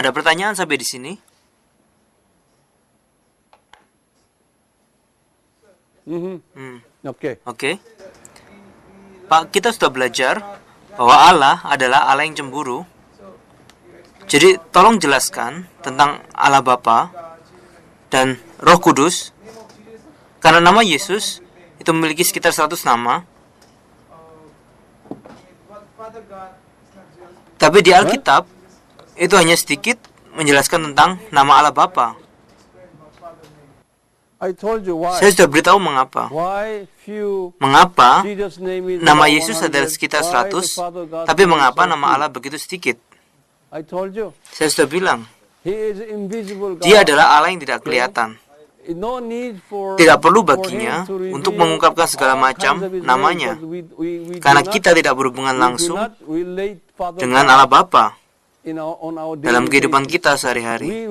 Ada pertanyaan sampai di sini? Oke. Oke. Pak, kita sudah belajar bahwa Allah adalah Allah yang cemburu. Jadi, tolong jelaskan tentang Allah Bapa dan Roh Kudus. Karena nama Yesus itu memiliki sekitar 100 nama. Tapi di Alkitab, itu hanya sedikit menjelaskan tentang nama Allah Bapa. Saya sudah beritahu mengapa. Mengapa nama Yesus adalah sekitar 100, tapi mengapa nama Allah begitu sedikit? Saya sudah bilang, Dia adalah Allah yang tidak kelihatan. Tidak perlu baginya untuk mengungkapkan segala macam namanya, karena kita tidak berhubungan langsung dengan Allah Bapa. Dalam kehidupan kita sehari-hari,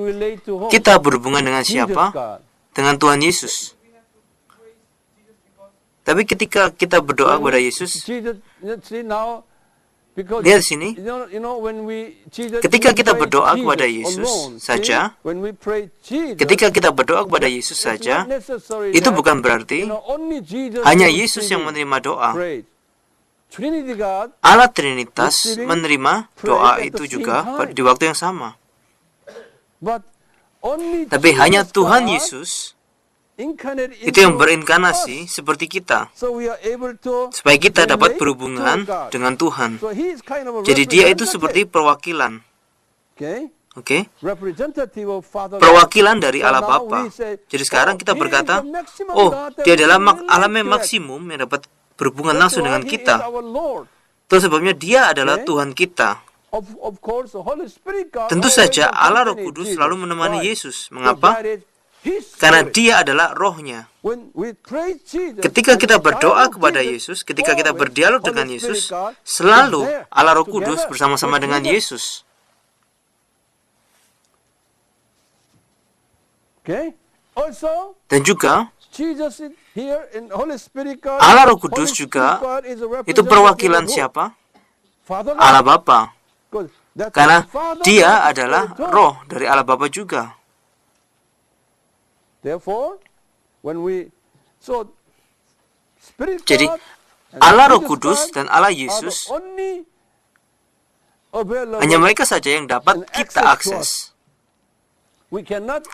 kita berhubungan dengan siapa? Dengan Tuhan Yesus. Tapi ketika kita berdoa kepada Yesus, lihat sini, ketika kita berdoa kepada Yesus saja, itu bukan berarti hanya Yesus yang menerima doa. Allah Trinitas menerima doa itu juga di waktu yang sama. Tapi hanya Tuhan Yesus itu yang berinkarnasi seperti kita, supaya kita dapat berhubungan dengan Tuhan. Jadi dia itu seperti perwakilan. Oke? Perwakilan dari Allah Bapa. Jadi sekarang kita berkata, oh, dia adalah Allah maksimum yang dapat berhubungan langsung dengan kita. Itu sebabnya dia adalah Tuhan kita. Tentu saja Allah Roh Kudus selalu menemani Yesus. Mengapa? Karena dia adalah rohnya. Ketika kita berdoa kepada Yesus, ketika kita berdialog dengan Yesus, selalu Allah Roh Kudus bersama-sama dengan Yesus. Dan juga Allah Roh Kudus juga itu perwakilan siapa? Allah Bapa. Karena dia adalah roh dari Allah Bapa juga. Jadi Allah Roh Kudus dan Allah Yesus hanya mereka saja yang dapat kita akses.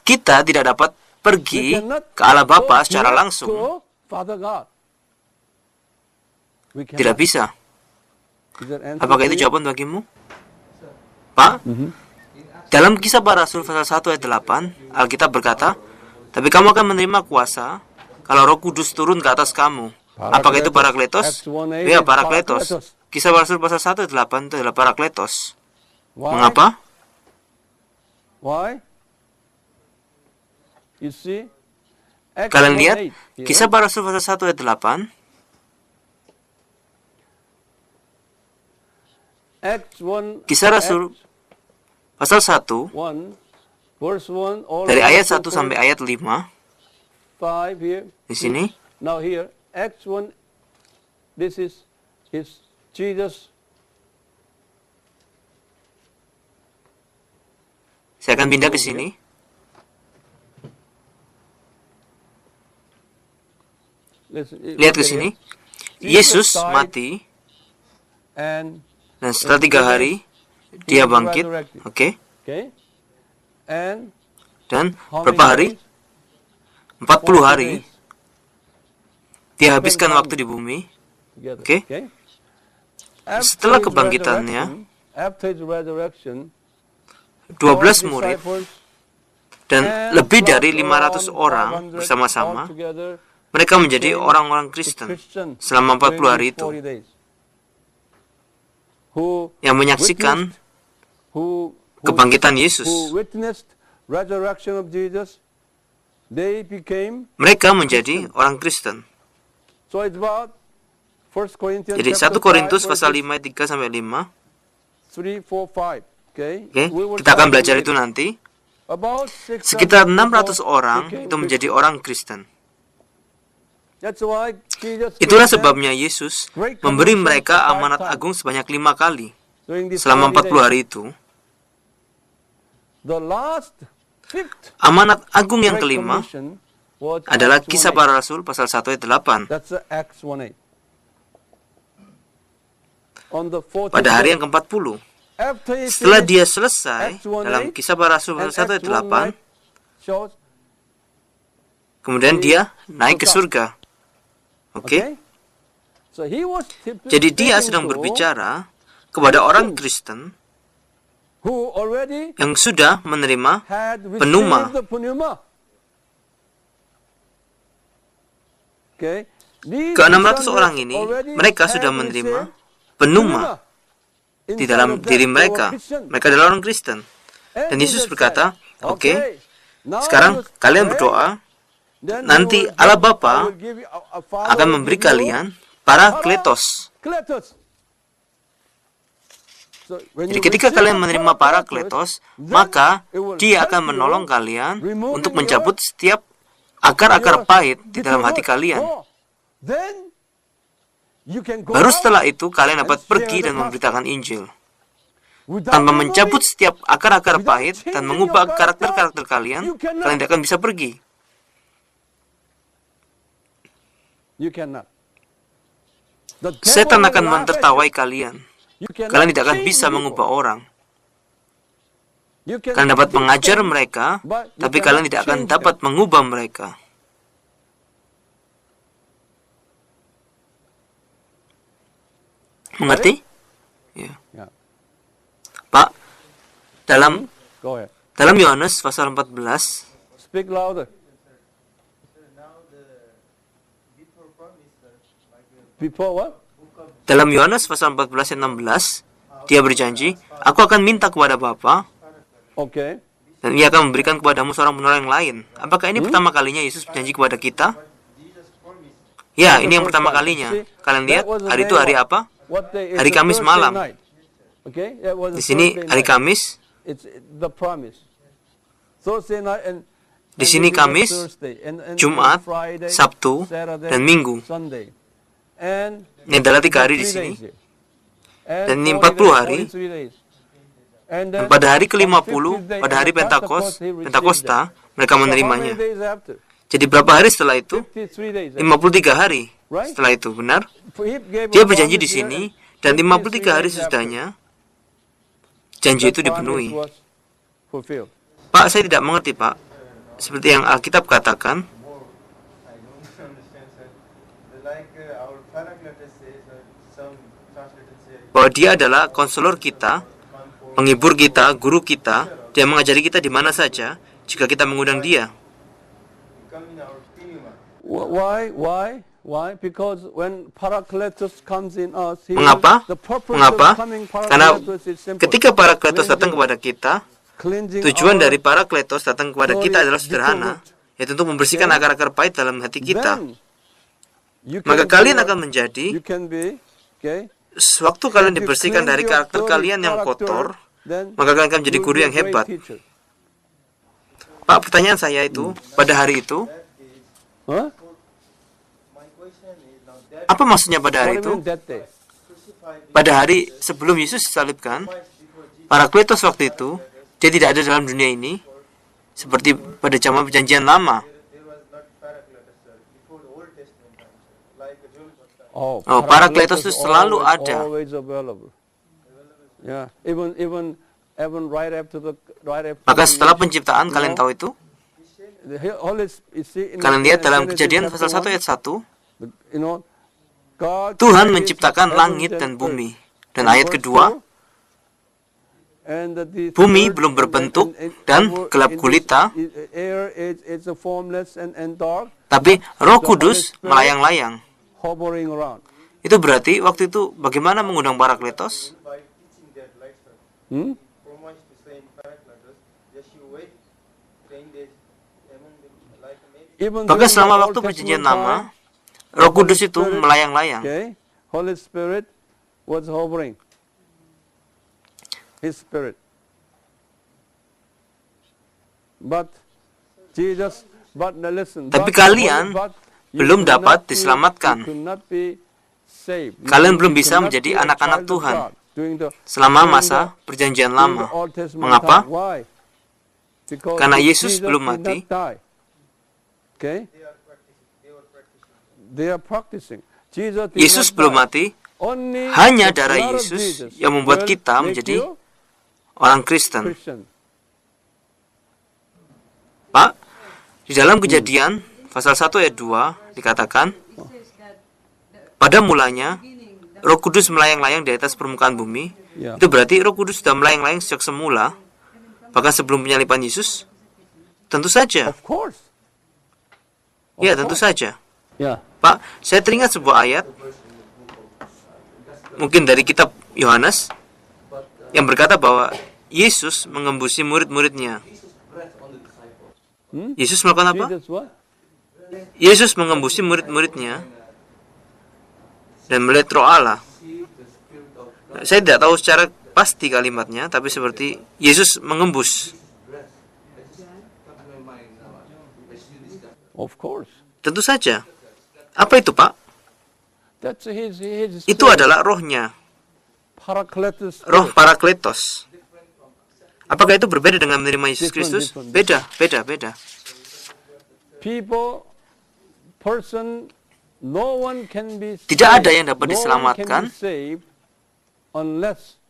Kita tidak dapat pergi ke Allah Bapa secara langsung. Tidak bisa. Apakah itu jawaban bagimu? Pak, dalam Kisah Para Rasul pasal 1 ayat 8, Alkitab berkata, tapi kamu akan menerima kuasa kalau Roh Kudus turun ke atas kamu. Apakah itu Parakletos? Ya, Parakletos. Kisah Para Rasul pasal 1 ayat 8 itu adalah Parakletos. Mengapa? Kalian lihat, Kisah Para Rasul pasal 1 ayat 8. Kisah Rasul pasal 1 dari ayat 1 sampai ayat 5 di sini. Saya akan pindah ke sini. Lihat ke sini. Yesus mati dan setelah 3 hari dia bangkit. Oke. Dan berapa hari? 40 hari dia habiskan waktu di bumi. Oke. Setelah kebangkitannya, 12 murid dan lebih dari 500 orang bersama-sama, mereka menjadi orang-orang Kristen selama 40 hari itu, yang menyaksikan kebangkitan Yesus. Mereka menjadi orang Kristen. Jadi 1 Korintus pasal 5 ayat 3 sampai 5. Kita akan belajar itu nanti. Sekitar 600 orang itu menjadi orang Kristen. Itulah sebabnya Yesus memberi mereka amanat agung sebanyak 5 kali selama 40 hari itu. Amanat agung yang kelima adalah Kisah Para Rasul pasal 1 ayat 8. Pada hari yang ke-40, setelah dia selesai dalam Kisah Para Rasul pasal 1 ayat 8, kemudian dia naik ke surga. Oke? Jadi dia sedang berbicara kepada orang Kristen yang sudah menerima pneuma. Ke-600 orang ini, mereka sudah menerima pneuma di dalam diri mereka. Mereka adalah orang Kristen. Dan Yesus berkata, oke, sekarang kalian berdoa, nanti Allah Bapa akan memberi kalian Parakletos. Jadi ketika kalian menerima Parakletos, maka dia akan menolong kalian untuk mencabut setiap akar-akar pahit di dalam hati kalian. Baru setelah itu kalian dapat pergi dan memberitakan Injil. Tanpa mencabut setiap akar-akar pahit dan mengubah karakter-karakter kalian, kalian tidak akan bisa pergi. Setan akan mentertawai kalian. Kalian tidak akan bisa mengubah orang. Kalian dapat mengajar mereka, tapi kalian tidak akan dapat mengubah mereka. Mengerti? Ya. Pak, dalam Yohanes pasal 14, speak louder. Before what? Dalam Yohanes pasal 14 ayat 16, dia berjanji, aku akan minta kepada Bapa, dan ia akan memberikan kepadamu seorang penolong yang lain. Apakah ini pertama kalinya Yesus berjanji kepada kita? Ya, ini yang pertama kalinya. Kalian lihat, hari itu hari apa? Hari Kamis malam. Di sini hari Kamis. Di sini Kamis, Jumat, Sabtu, dan Minggu. Ini adalah 3 hari di sini. Dan ini 40 hari. Dan pada hari ke-50, pada hari Pentakosta, mereka menerimanya. Jadi berapa hari setelah itu? 53 hari setelah itu, benar? Dia berjanji di sini, dan 53 hari sesudahnya, janji itu dipenuhi. Pak, saya tidak mengerti, Pak. Seperti yang Alkitab katakan, bahwa dia adalah konselor kita, penghibur kita, guru kita, dia mengajari kita di mana saja jika kita mengundang dia. Why? Because when Parakletos comes in us, Mengapa? Karena ketika Parakletos datang kepada kita, tujuan dari Parakletos datang kepada kita adalah sederhana, yaitu untuk membersihkan akar-akar pahit dalam hati kita. Maka kalian akan menjadi, sewaktu kalian dibersihkan dari karakter kalian yang kotor, maka kalian akan menjadi guru yang hebat. Pak, pertanyaan saya itu, pada hari itu, apa maksudnya pada hari itu? Pada hari sebelum Yesus disalibkan, Parakletos waktu itu, dia tidak ada dalam dunia ini, seperti pada zaman perjanjian lama. Parakletos itu selalu ada. Maka setelah penciptaan, kalian tahu itu? Kalian lihat dalam Kejadian pasal 1 ayat 1, Tuhan menciptakan langit dan bumi. Dan ayat kedua, bumi belum berbentuk dan gelap gulita, tapi Roh Kudus melayang-layang. Itu berarti waktu itu bagaimana mengundang Parakletos? Bahkan selama waktu perjanjian lama, Roh Kudus itu melayang-layang. Holy Spirit was hovering. His Spirit. Tapi kalian belum dapat diselamatkan. Kalian belum bisa menjadi anak-anak Tuhan selama masa perjanjian lama. Mengapa? Because Karena Yesus Jesus belum did mati. not die. Okay? They are practicing. Jesus did Yesus not belum die. mati. Only Hanya the darah blood of Yesus Jesus yang membuat will kita make menjadi you orang Kristen. Christian. Pak, di dalam Kejadian pasal 1 ayat 2 dikatakan, pada mulanya Roh Kudus melayang-layang di atas permukaan bumi. Ya. Itu berarti Roh Kudus sudah melayang-layang sejak semula, bahkan sebelum penyaliban Yesus. Tentu saja. Of course. Ya, tentu saja. Yeah. Pak, saya teringat sebuah ayat, mungkin dari kitab Yohanes, yang berkata bahwa Yesus mengembusi murid-muridnya. Yesus melakukan apa? Jesus what? Yesus mengembusi murid-muridnya dan melihat Roh Allah. Saya tidak tahu secara pasti kalimatnya, tapi seperti Yesus mengembus. Of course. Tentu saja. Apa itu, Pak? That's his Itu adalah rohnya, Paracletus. roh Parakletos. Apakah itu berbeda dengan menerima Yesus Kristus? Different. Beda. People, person, no one can be saved. Tidak ada yang dapat No one diselamatkan. can be saved unless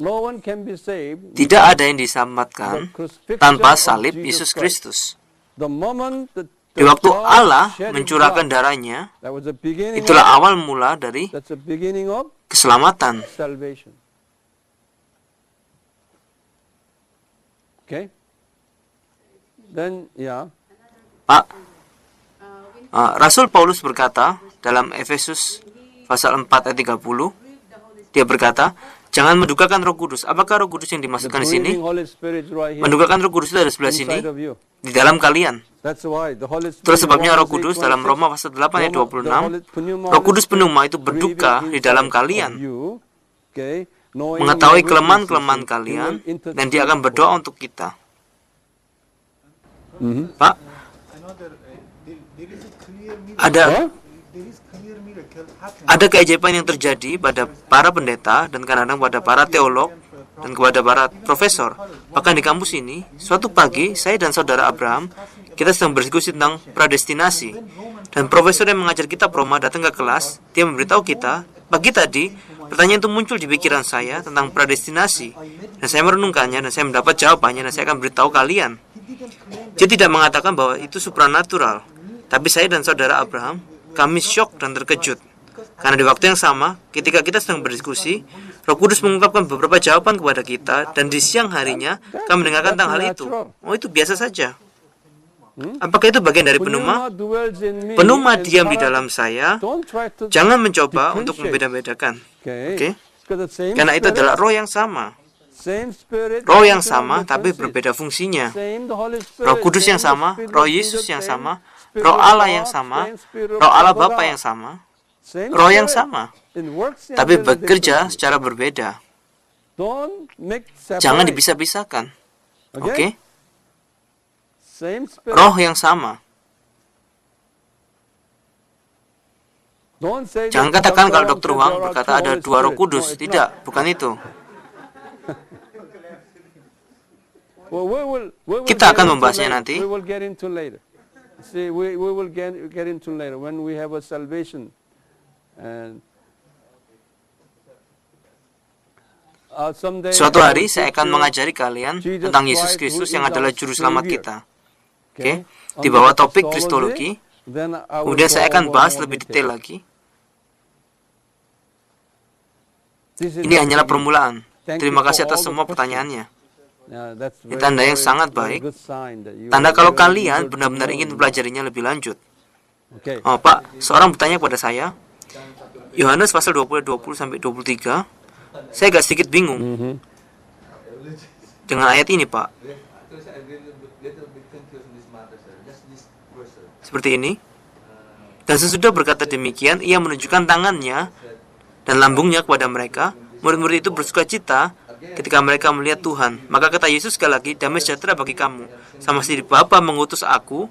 no one can be saved. Tidak ada yang diselamatkan tanpa salib Yesus Kristus. The moment Di waktu Allah mencurahkan darahnya, that was the beginning itulah awal mula dari that's the beginning of keselamatan. salvation. Okay? Then, yeah. Pak, Rasul Paulus berkata dalam Efesus pasal 4 ayat 30, dia berkata, jangan mendukakan Roh Kudus. Apakah Roh Kudus yang dimaksudkan di sini? Breathing Holy Spirit is right here Mendukakan Roh Kudus itu ada di sebelah sini, inside of you. di dalam kalian. That's why the Holy Spirit. Itulah sebabnya Roh Romans Kudus 8:26, dalam Roma pasal 8 ayat 26, Roh Kudus pneuma itu berduka di dalam kalian, mengetahui kelemahan-kelemahan kalian, dan dia akan berdoa untuk kita. Pak, ada keajaiban yang terjadi pada para pendeta dan kadang-kadang pada para teolog dan kepada para profesor. Bahkan di kampus ini, suatu pagi saya dan saudara Abraham kita sedang berdiskusi tentang predestinasi. Dan profesor yang mengajar kitab Roma datang ke kelas, dia memberitahu kita, pagi tadi pertanyaan itu muncul di pikiran saya tentang predestinasi. Dan saya merenungkannya dan saya mendapat jawabannya dan saya akan beritahu kalian. Dia tidak mengatakan bahwa itu supranatural. Tapi saya dan saudara Abraham, kami syok dan terkejut. Karena di waktu yang sama, ketika kita sedang berdiskusi, Roh Kudus mengungkapkan beberapa jawaban kepada kita, dan di siang harinya, kami mendengarkan tentang hal itu. Oh, itu biasa saja. Apakah itu bagian dari pneuma? Pneuma diam di dalam saya. Jangan mencoba untuk membeda-bedakan. Oke? Karena itu adalah roh yang sama. Roh yang sama, tapi berbeda fungsinya. Roh Kudus yang sama, Roh Yesus yang sama, Roh Allah yang sama, Roh Allah Bapa yang sama, roh yang sama, tapi bekerja secara berbeda. Jangan dipisah-pisahkan. Oke? Roh yang sama. Jangan katakan kalau Dr. Wang berkata ada 2 Roh Kudus. Tidak, bukan itu. Kita akan membahasnya nanti. We will get into later when we have a salvation. And suatu hari saya akan mengajari kalian tentang Yesus Kristus yang adalah juru selamat kita. Oke? Di bawah topik Kristologi. Kemudian saya akan bahas lebih detail lagi. Ini hanyalah permulaan. Terima kasih atas semua pertanyaannya. Ini tanda yang sangat baik. Tanda kalau kalian benar-benar ingin mempelajarinya lebih lanjut. Oh, Pak, seorang bertanya kepada saya, Yohanes pasal 20-23, saya agak sedikit bingung dengan ayat ini, Pak. Seperti ini. Dan sesudah berkata demikian, ia menunjukkan tangannya dan lambungnya kepada mereka. Murid-murid itu bersuka cita ketika mereka melihat Tuhan. Maka kata Yesus sekali lagi, damai sejahtera bagi kamu. Sama seperti Bapa mengutus aku,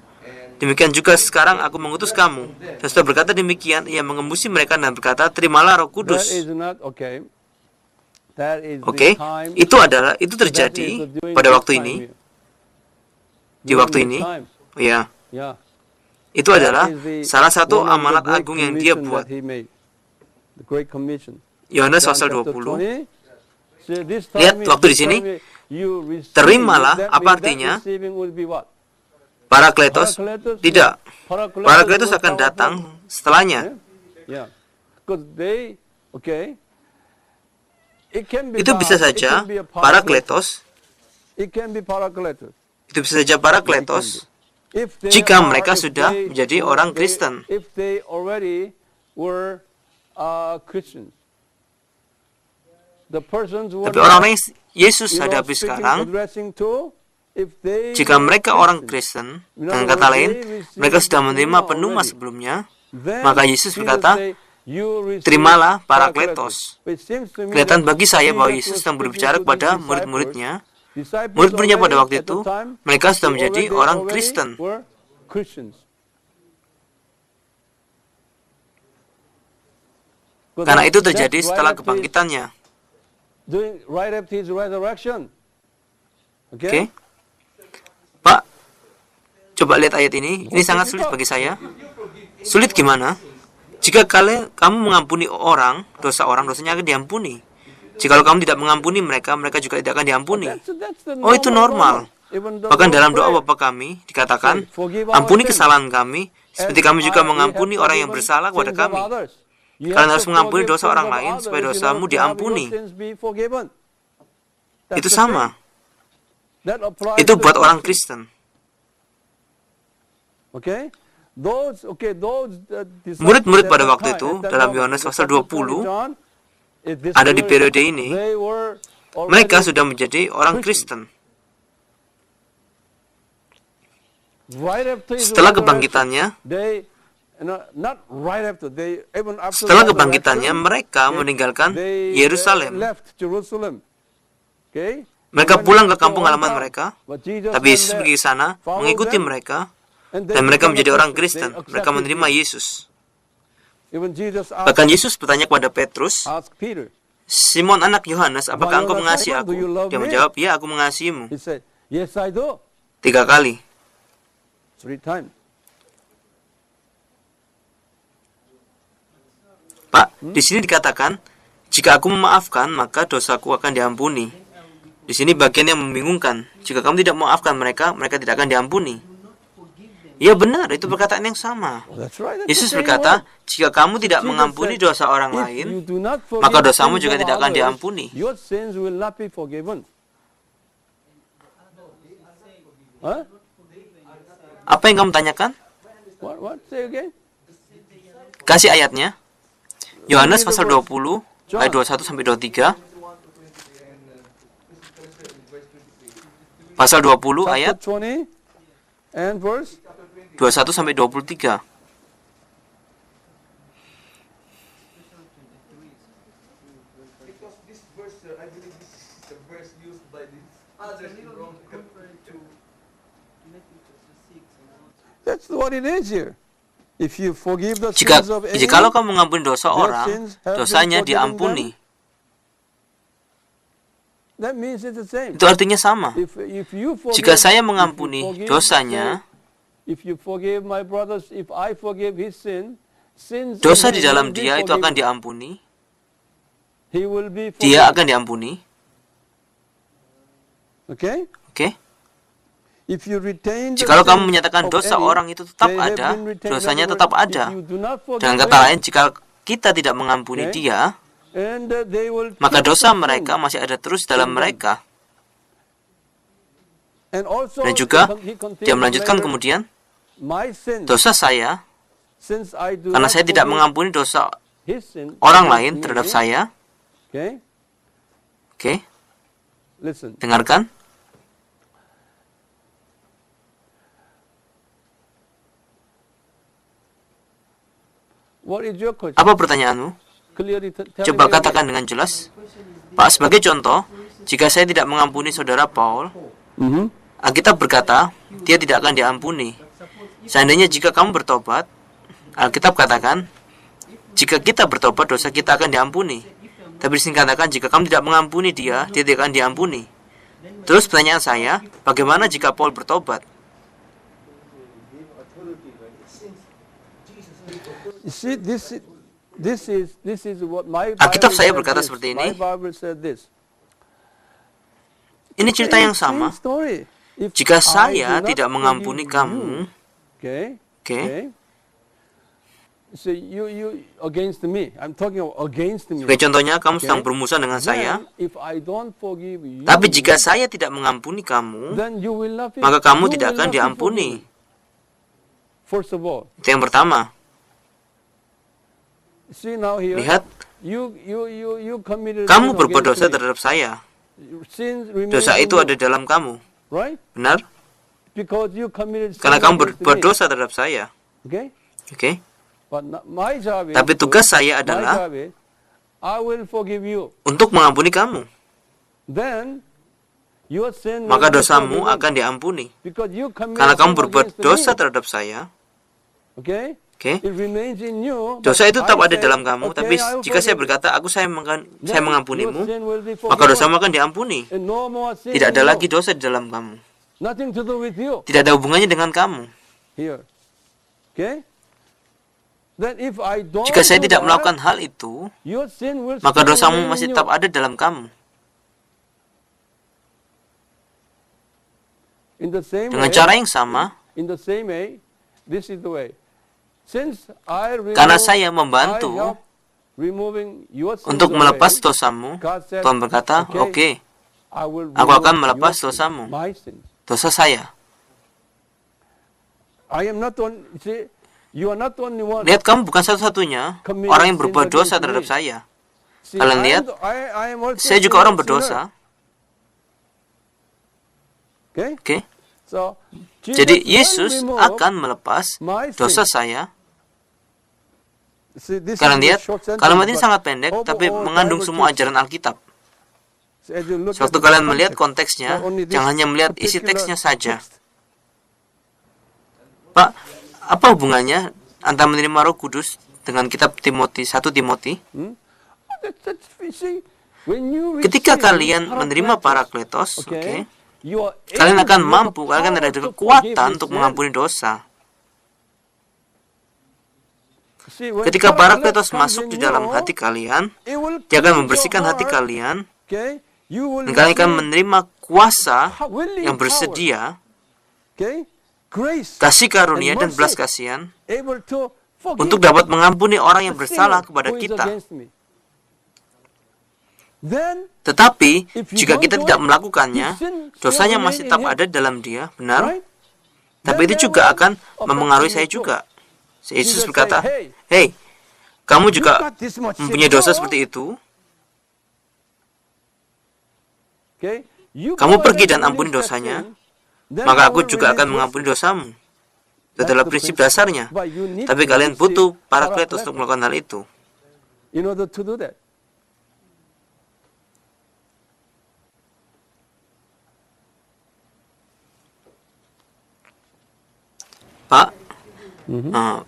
demikian juga sekarang aku mengutus kamu. Dan setelah berkata demikian, ia mengembusi mereka dan berkata, terimalah Roh Kudus. Oke, itu terjadi pada waktu ini. di waktu ini. Oh ya, itu adalah salah satu amanat agung yang dia buat. Yohanes pasal 20. Lihat waktu di sini, terimalah, apa artinya? Parakletos? Tidak. Parakletos akan datang setelahnya. Itu bisa saja Parakletos. Itu bisa saja Parakletos jika mereka sudah menjadi orang Kristen. Tapi orang-orang yang Yesus hadapi sekarang, jika mereka orang Kristen, dengan kata lain, mereka sudah menerima penuma sebelumnya, maka Yesus berkata, terimalah Parakletos. Kelihatan bagi saya bahwa Yesus sedang berbicara kepada murid-muridnya. Murid-muridnya pada waktu itu, mereka sudah menjadi orang Kristen. Karena itu terjadi setelah kebangkitannya. Oke. Pak, coba lihat ayat ini. Ini sangat sulit bagi saya. Sulit gimana? Jika kamu mengampuni orang, dosanya akan diampuni. Jika kamu tidak mengampuni mereka, mereka juga tidak akan diampuni. Oh, itu normal. Bahkan dalam doa Bapa kami dikatakan, ampuni kesalahan kami, seperti kami juga mengampuni orang yang bersalah kepada kami. Kalian harus mengampuni dosa orang lain, supaya dosamu diampuni. Itu sama. Itu buat orang Kristen. Murid-murid pada waktu itu, dalam Yohanes pasal 20, ada di periode ini, mereka sudah menjadi orang Kristen. Setelah kebangkitannya, mereka meninggalkan Yerusalem. Mereka pulang ke kampung halaman mereka, tapi Yesus pergi ke sana, mengikuti mereka, dan mereka menjadi orang Kristen. Mereka menerima Yesus. Bahkan Yesus bertanya kepada Petrus, Simon anak Yohanes, apakah engkau mengasihi aku? Dia menjawab, ya, aku mengasihimu. 3 kali. Pak, di sini dikatakan, jika aku memaafkan, maka dosaku akan diampuni. Di sini bagian yang membingungkan. Jika kamu tidak memaafkan mereka, mereka tidak akan diampuni. Ya benar, itu perkataan yang sama. Yesus berkata, jika kamu tidak mengampuni dosa orang lain, maka dosamu juga tidak akan diampuni. Apa yang kamu tanyakan? Kasih ayatnya. Yohanes pasal 20, ayat 21 sampai 23. Pasal 20 ayat 21 sampai 23. That's what it is here. If you forgive the Jika sins of kalau anyone, kamu mengampuni dosa orang, dosanya diampuni. that means it's the same. Itu artinya sama. If you forgive, Jika saya mengampuni dosanya, if you forgive my brothers, if I forgive his sins dosa of di him dalam will be dia itu akan forgiven. diampuni. He will be Dia forgiven. akan diampuni. Okay? Oke? If you retain the Jikalau kamu sins menyatakan of dosa any, orang itu tetap they have ada, been retained. dosanya In other tetap words, ada. if you do not forgive Dengan kata them, lain, jika kita tidak mengampuni Okay. dia, and they will maka keep dosa the sin. mereka masih ada terus dalam mereka. And also, Dan juga, he continues dia melanjutkan later, kemudian, my sins, dosa saya, since I do karena not saya tidak forgive mengampuni dosa his sin orang against lain me. terhadap saya. Okay? Oke, Listen. dengarkan. What is your question? Apa pertanyaanmu? Clearly tell Coba me again. katakan dengan jelas. Pak, sebagai contoh, jika saya tidak mengampuni saudara Paul, Alkitab berkata, dia tidak akan diampuni. Seandainya jika kamu bertobat, Alkitab katakan, jika kita bertobat, dosa kita akan diampuni. Tapi di sini katakan, jika kamu tidak mengampuni dia tidak akan diampuni. Terus pertanyaan saya, bagaimana jika Paul bertobat? You see, this is what my Alkitab Bible saya said berkata this. seperti My ini. Bible said this. Ini cerita yang sama. Same story. If Jika I saya do not tidak mengampuni forgive kamu, you, okay, okay, so you against me. I'm talking against me. sebagai contohnya kamu Okay. sedang bermusuhan dengan saya, Then, if I don't forgive you, tapi jika saya tidak mengampuni kamu, then you will not be, maka kamu you tidak will akan not be diampuni. forgiven. First of all, Itu yang pertama. see now here. Lihat, You committed kamu sin berbuat against dosa me. terhadap saya. Sin remains Dosa in itu you, ada dalam kamu. right? Benar? Because you committed sin Karena kamu against berbuat me. dosa terhadap saya. Okay? Oke? But my job is, Tapi tugas saya my adalah job is, I will forgive you. untuk mengampuni kamu. Then your sin Maka will be dosamu forgiven. akan diampuni. Because you committed Karena kamu sin berbuat against dosa me. terhadap saya. Okay? Oke? It remains in you. Dosa but itu tetap I ada say, dalam kamu. okay, Tapi I will jika saya forgive you. berkata, saya Then mengampunimu, your sin will be maka forgiven. dosamu akan diampuni. And no more sin Tidak in ada you. lagi dosa di dalam kamu. Nothing to do with you. Tidak ada hubungannya dengan kamu. Here. Okay? Then if I don't Jika saya do tidak that, melakukan hal itu, your sin will maka still dosamu remain masih in you. tetap ada dalam kamu. In the same Dengan way, cara yang sama, in the same way, this is the way. Since I karena saya membantu I help removing your sins untuk away, melepas dosamu, God said, Tuhan berkata, okay, oke, I will aku akan remove melepas your sins, dosamu. my sins. Dosa saya. I am not on. See, you are not the only one. Lihat, kamu bukan satu-satunya orang yang berbuat dosa terhadap saya. See, Kalian lihat, I am also saya juga orang sinner. berdosa. Okay. Oke? So, Jadi Jesus Yesus will remove akan melepas my dosa sins. saya. See, this Kalian is a lihat, short sentence, kalimat ini but sangat pendek, overall tapi mengandung Bible semua teaching. ajaran Alkitab. So, as you look Sewaktu at the kalian melihat context, konteksnya, not only this jangan hanya melihat isi particular teksnya saja. text. Pak, apa hubungannya antara menerima Roh Kudus dengan kitab Timothy, 1 Timothy? See, when you Ketika receive kalian menerima Parakletos, okay, oke, you are kalian able akan to have mampu, the kalian akan power ada to kekuatan forgive untuk sin. mengampuni dosa. See, when Ketika Parakletos comes masuk in di dalam you, hati kalian, it will dia akan cleanse membersihkan your hati heart, kalian, okay? You will dan kalian akan receive menerima kuasa willing yang power, bersedia, okay? Grace, kasih karunia and dan belas mercy, kasihan, able to forgive untuk dapat mengampuni orang yang the bersalah sinner kepada who is kita. against me. Then, Tetapi, if you jika don't kita do tidak it, melakukannya, his sin still dosanya remain masih in tetap him, ada dalam dia, benar? right? Tapi Then itu that juga will akan affect mempengaruhi you saya too. juga. Yesus Jesus berkata, say, "Hei, kamu You juga got this much sin. mempunyai dosa Go. seperti itu. Okay? You Kamu go pergi ahead dan and ampuni release that dosanya, sin, then maka I aku will juga release akan your mengampuni sin. dosamu." Itu That's adalah the prinsip principle. dasarnya. But you need Tapi to kalian receive butuh Parakletos Parakletos untuk melakukan hal itu. in order to do that. Pak, eh,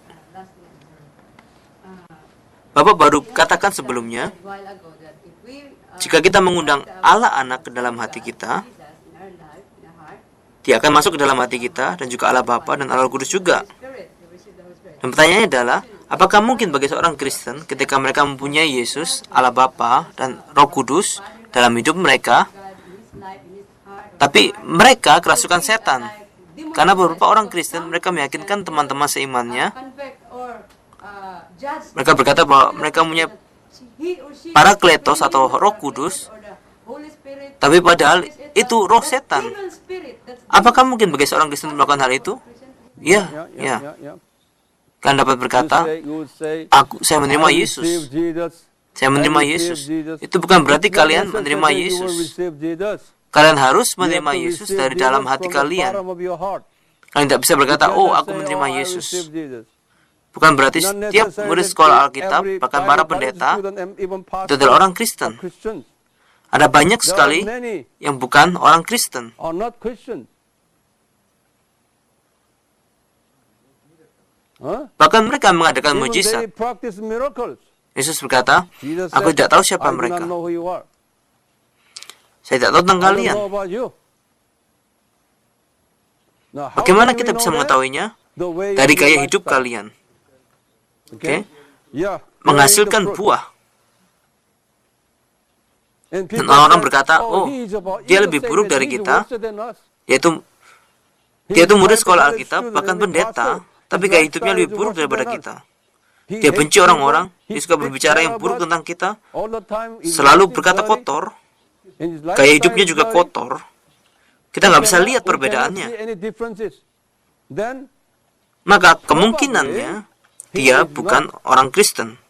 Bapak baru katakan sebelumnya, jika kita mengundang Allah Anak ke dalam hati kita, Dia akan masuk ke dalam hati kita, dan juga Allah Bapa dan Allah Kudus juga. Dan pertanyaannya adalah, apakah mungkin bagi seorang Kristen ketika mereka mempunyai Yesus, Allah Bapa, dan Roh Kudus dalam hidup mereka, tapi mereka kerasukan setan? Karena beberapa orang Kristen, mereka meyakinkan teman-teman seimannya, mereka berkata bahwa mereka punya Parakletos atau Roh Kudus, tapi padahal itu roh setan. Apakah mungkin bagi seorang Kristen melakukan hal itu? Ya, ya. Kalian dapat berkata, saya menerima Yesus. Saya menerima Yesus. Itu bukan berarti kalian menerima Yesus. Kalian harus menerima Yesus dari dalam hati kalian. Kalian tidak bisa berkata, oh, aku menerima Yesus. Bukan berarti setiap murid sekolah Alkitab, bahkan para pendeta, itu adalah orang Kristen. Ada banyak sekali yang bukan orang Kristen. Bahkan mereka mengadakan mujizat. Yesus berkata, aku tidak tahu siapa mereka. Saya tidak tahu tentang kalian. Bagaimana kita bisa mengetahuinya? Dari gaya hidup kalian. Oke? Yeah. Menghasilkan buah. Dan orang-orang berkata, oh, dia lebih buruk dari kita, yaitu dia itu murid sekolah Alkitab, bahkan pendeta, tapi gaya hidupnya lebih buruk daripada kita. Dia benci orang-orang, dia suka berbicara yang buruk tentang kita, selalu berkata kotor, gaya hidupnya juga kotor. Kita nggak bisa lihat perbedaannya. Maka kemungkinannya dia bukan orang Kristen.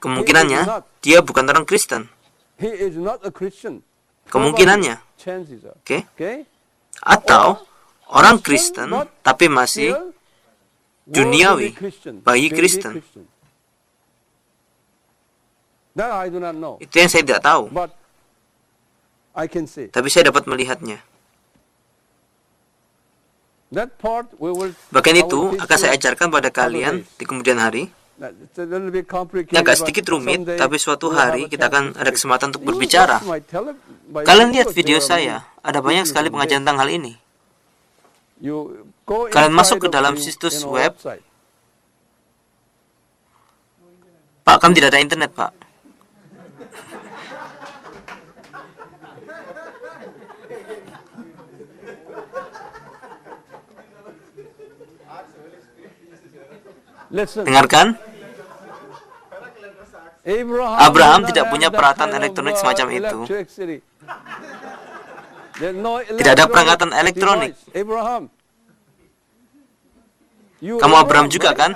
Kemungkinannya dia bukan orang Kristen. Kemungkinannya. Oke? Atau orang Kristen tapi masih duniawi, bayi Kristen. Itu yang saya tidak tahu. Tapi saya dapat melihatnya. Bagian itu akan saya ajarkan pada kalian di kemudian hari. Ini agak sedikit rumit, tapi suatu hari kita akan ada kesempatan untuk berbicara. Kalian lihat video saya, ada banyak sekali pengajaran tentang hal ini. Kalian masuk ke dalam situs web. Pak, kami tidak ada internet, Pak. Dengarkan. Abraham tidak punya peralatan elektronik semacam itu. Tidak ada perangkatan elektronik. Kamu Abraham juga kan?